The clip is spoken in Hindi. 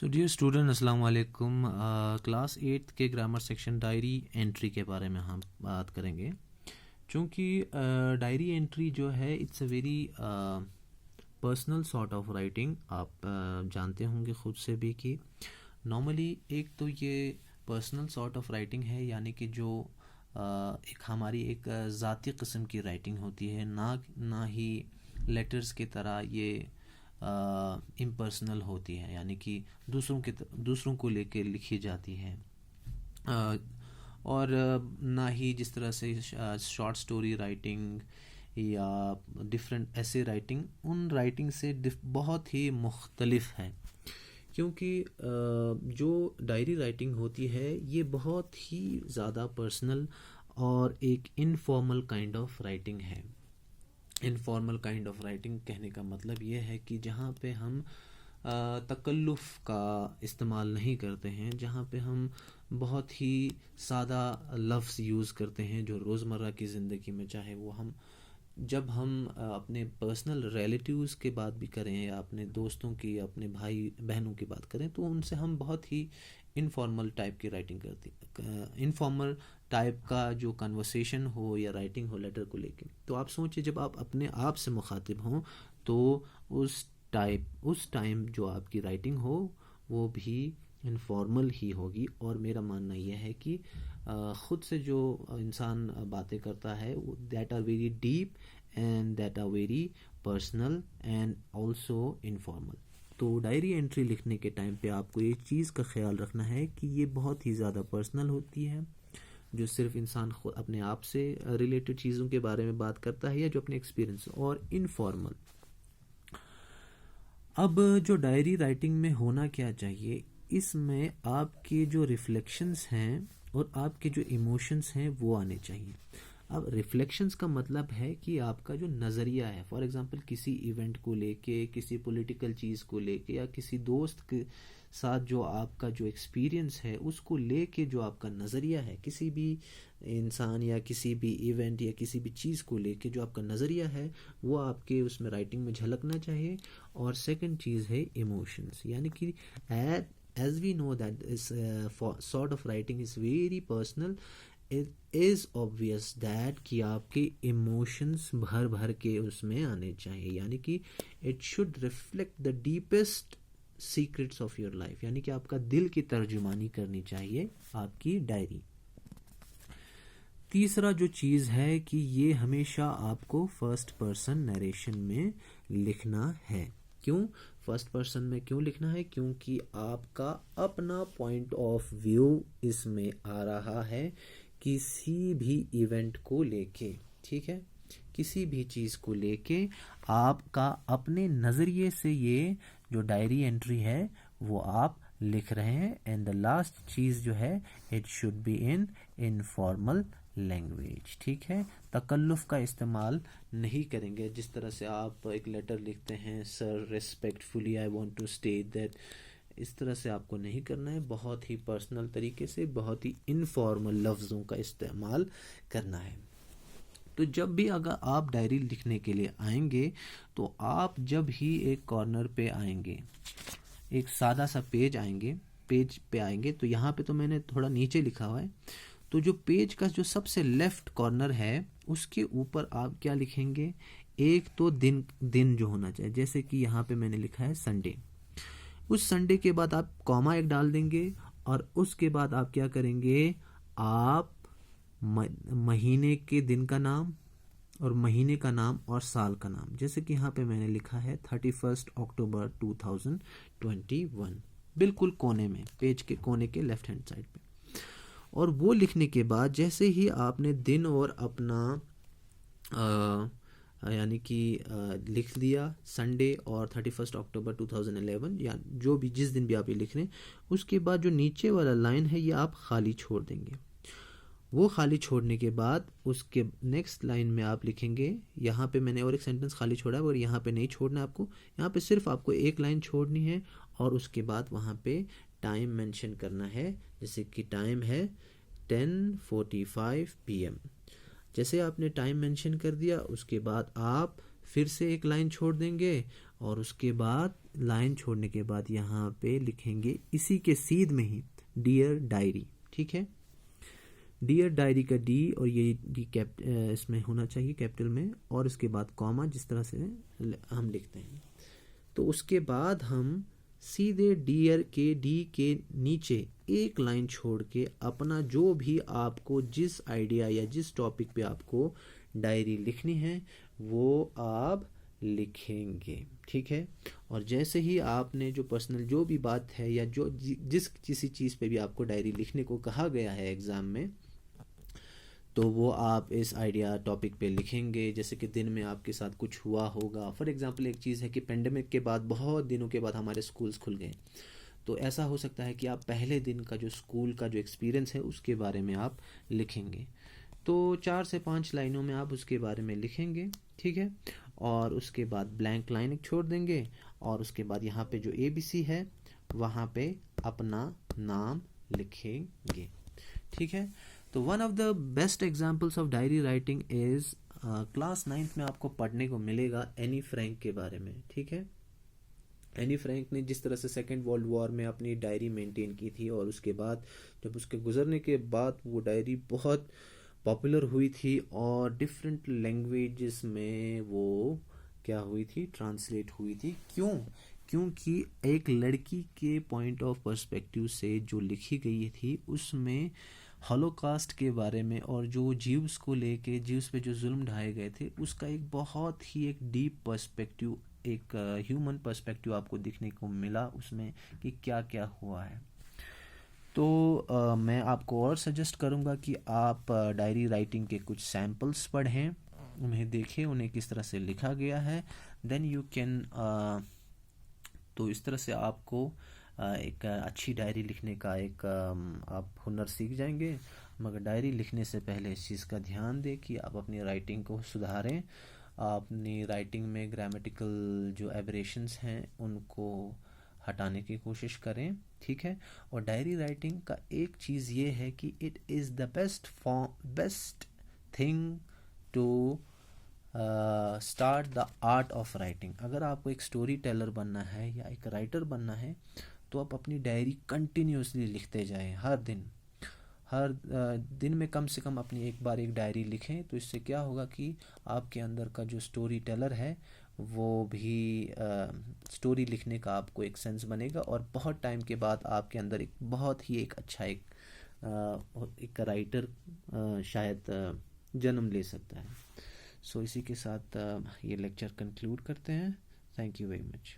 सो डियर स्टूडेंट अस्सलाम वालेकुम। क्लास 8 के ग्रामर सेक्शन डायरी एंट्री के बारे में हम बात करेंगे। चूँकि डायरी एंट्री जो है it's a very personal sort of writing. आप जानते होंगे ख़ुद से भी कि नॉर्मली एक तो ये पर्सनल सॉर्ट ऑफ राइटिंग है, यानी कि जो एक हमारी एक ज़ाती किस्म की राइटिंग होती है, ना ही लेटर्स की तरह ये इम्पर्सनल होती है, यानी कि दूसरों को लेकर लिखी जाती है। और ना ही जिस तरह से शॉर्ट स्टोरी राइटिंग या डिफरेंट ऐसे राइटिंग उन राइटिंग से बहुत ही मुख्तलिफ है। क्योंकि जो डायरी राइटिंग होती है ये बहुत ही ज़्यादा पर्सनल और एक इनफॉर्मल काइंड ऑफ राइटिंग है। इनफॉर्मल काइंड ऑफ राइटिंग कहने का मतलब ये है कि जहाँ पे हम तकल्लुफ़ का इस्तेमाल नहीं करते हैं, जहाँ पे हम बहुत ही सादा लफ्ज़ यूज़ करते हैं जो रोज़मर्रा की ज़िंदगी में, चाहे वो जब हम अपने पर्सनल रिलेटिव्स की बात भी करें या अपने दोस्तों की, अपने भाई बहनों की बात करें, तो उनसे हम बहुत ही इनफॉर्मल टाइप की राइटिंग करती। इनफॉर्मल टाइप का जो कन्वर्सेशन हो या राइटिंग हो लेटर को लेके, तो आप सोचिए जब आप अपने आप से मुखातिब हों तो उस टाइम जो आपकी राइटिंग हो वो भी इनफॉर्मल ही होगी। और मेरा मानना यह है कि ख़ुद से जो इंसान बातें करता है that are very deep and that are very personal and also informal. तो डायरी एंट्री लिखने के टाइम पे आपको ये चीज़ का ख्याल रखना है कि ये बहुत ही ज़्यादा पर्सनल होती है, जो सिर्फ इंसान खुद अपने आप से रिलेटेड चीज़ों के बारे में बात करता है या जो अपने एक्सपीरियंस, और इनफॉर्मल। अब जो डायरी राइटिंग में होना क्या चाहिए, इसमें आपके जो रिफ्लेक्शंस हैं और आपके जो इमोशंस हैं वो आने चाहिए। अब रिफ्लेक्शंस का मतलब है कि आपका जो नज़रिया है, फॉर एग्जांपल किसी इवेंट को लेके, किसी पॉलिटिकल चीज़ को लेके या किसी दोस्त के साथ जो आपका जो एक्सपीरियंस है उसको लेके जो आपका नज़रिया है, किसी भी इंसान या किसी भी इवेंट या किसी भी चीज़ को लेके जो आपका नज़रिया है वो आपके उसमें राइटिंग में झलकना चाहिए। और सेकंड चीज़ है इमोशंस, यानी कि as we know that this sort of writing is very personal, it is obvious that कि आपके emotions भर भर के उसमें आने चाहिए, यानी कि it should reflect the deepest secrets of your life, यानी कि आपका दिल की तर्जुमानी करनी चाहिए आपकी डायरी। तीसरा जो चीज़ है कि ये हमेशा आपको फर्स्ट पर्सन नरेशन में लिखना है। क्यों फर्स्ट पर्सन में क्यों लिखना है? क्योंकि आपका अपना पॉइंट ऑफ व्यू इसमें आ रहा है किसी भी इवेंट को लेके, ठीक है, किसी भी चीज़ को लेके आपका अपने नज़रिए से ये जो डायरी एंट्री है वो आप लिख रहे हैं। एंड द लास्ट चीज़ जो है it should be in informal language, ठीक है। तकल्लुफ़ का इस्तेमाल नहीं करेंगे। जिस तरह से आप एक लेटर लिखते हैं, sir respectfully I want to state that, इस तरह से आपको नहीं करना है। बहुत ही पर्सनल तरीके से, बहुत ही इनफॉर्मल लफ्ज़ों का इस्तेमाल करना है। तो जब भी अगर आप डायरी लिखने के लिए आएंगे तो आप जब ही एक कॉर्नर पे आएंगे, एक सादा सा पेज पे आएंगे, तो यहाँ पे तो मैंने थोड़ा नीचे लिखा हुआ है, तो जो पेज का जो सबसे लेफ्ट कॉर्नर है उसके ऊपर आप क्या लिखेंगे, एक तो दिन जो होना चाहिए, जैसे कि यहाँ पे मैंने लिखा है संडे। उस संडे के बाद आप कॉमा एक डाल देंगे और उसके बाद आप क्या करेंगे, आप महीने के दिन का नाम और महीने का नाम और साल का नाम, जैसे कि यहाँ पे मैंने लिखा है 31 अक्टूबर 2021, बिल्कुल कोने में, पेज के कोने के लेफ्ट हैंड साइड पे। और वो लिखने के बाद जैसे ही आपने दिन और अपना यानी कि लिख दिया संडे और 31 अक्टूबर 2011 या जो भी जिस दिन भी आप ये लिख रहे हैं, उसके बाद जो नीचे वाला लाइन है ये आप खाली छोड़ देंगे। वो खाली छोड़ने के बाद उसके नेक्स्ट लाइन में आप लिखेंगे, यहाँ पे मैंने और एक सेंटेंस खाली छोड़ा है और यहाँ पे नहीं छोड़ना है आपको, यहाँ पे सिर्फ आपको एक लाइन छोड़नी है और उसके बाद वहाँ पे टाइम मेंशन करना है, जैसे कि टाइम है 10:45 PM। जैसे आपने टाइम मेंशन कर दिया उसके बाद आप फिर से एक लाइन छोड़ देंगे और उसके बाद लाइन छोड़ने के बाद यहाँ पे लिखेंगे इसी के सीध में ही डियर डायरी, ठीक है। डियर डायरी का डी और ये डी इसमें होना चाहिए कैपिटल में, और उसके बाद कॉमा, जिस तरह से हम लिखते हैं। तो उसके बाद हम सीधे डियर के डी के नीचे एक लाइन छोड़ के अपना जो भी आपको जिस आइडिया या जिस टॉपिक पे आपको डायरी लिखनी है वो आप लिखेंगे, ठीक है। और जैसे ही आपने जो पर्सनल जो भी बात है या जो जिस किसी चीज़ पे भी आपको डायरी लिखने को कहा गया है एग्ज़ाम में, तो वो आप इस आइडिया टॉपिक पे लिखेंगे। जैसे कि दिन में आपके साथ कुछ हुआ होगा, फॉर एग्जांपल एक चीज़ है कि पेंडेमिक के बाद बहुत दिनों के बाद हमारे स्कूल्स खुल गए, तो ऐसा हो सकता है कि आप पहले दिन का जो स्कूल का जो एक्सपीरियंस है उसके बारे में आप लिखेंगे। तो 4 से 5 लाइनों में आप उसके बारे में लिखेंगे, ठीक है। और उसके बाद ब्लैंक लाइन एक छोड़ देंगे, और उसके बाद यहाँ पे जो ABC है वहाँ पे अपना नाम लिखेंगे, ठीक है। तो one of the best examples of diary writing is class 9th में आपको पढ़ने को मिलेगा एनी फ्रैंक के बारे में, ठीक है। एनी फ्रैंक ने जिस तरह से सेकेंड वर्ल्ड वॉर में अपनी डायरी मेंटेन की थी, और उसके बाद जब उसके गुजरने के बाद वो डायरी बहुत पॉपुलर हुई थी और डिफरेंट लैंग्वेजेस में वो क्या हुई थी, ट्रांसलेट हुई थी। क्योंकि एक लड़की के पॉइंट ऑफ पर्सपेक्टिव से जो लिखी गई थी उसमें हॉलोकास्ट के बारे में और जो जीव्स को लेके जीव्स पे जो जुल्म ढाए गए थे उसका एक बहुत ही एक डीप पर्सपेक्टिव, एक ह्यूमन पर्सपेक्टिव आपको दिखने को मिला उसमें कि क्या क्या हुआ है। तो मैं आपको और सजेस्ट करूँगा कि आप डायरी राइटिंग के कुछ सैम्पल्स पढ़ें, उन्हें देखें, उन्हें किस तरह से लिखा गया है, देन यू कैन तो इस तरह से आपको एक अच्छी डायरी लिखने का एक आप हुनर सीख जाएंगे। मगर डायरी लिखने से पहले इस चीज़ का ध्यान दें कि आप अपनी राइटिंग को सुधारें, अपनी राइटिंग में ग्रामेटिकल जो एब्रेशंस हैं उनको हटाने की कोशिश करें, ठीक है। और डायरी राइटिंग का एक चीज़ ये है कि it is the best thing to start the art of writing. अगर आपको एक स्टोरी टेलर बनना है या एक राइटर बनना है तो आप अपनी डायरी कंटिन्यूसली लिखते जाएं, हर दिन में कम से कम अपनी एक बार एक डायरी लिखें। तो इससे क्या होगा कि आपके अंदर का जो स्टोरी टेलर है वो भी स्टोरी लिखने का आपको एक सेंस बनेगा, और बहुत टाइम के बाद आपके अंदर एक बहुत ही एक अच्छा एक राइटर शायद जन्म ले सकता है। सो इसी के साथ ये लेक्चर कंक्लूड करते हैं। Thank you very much.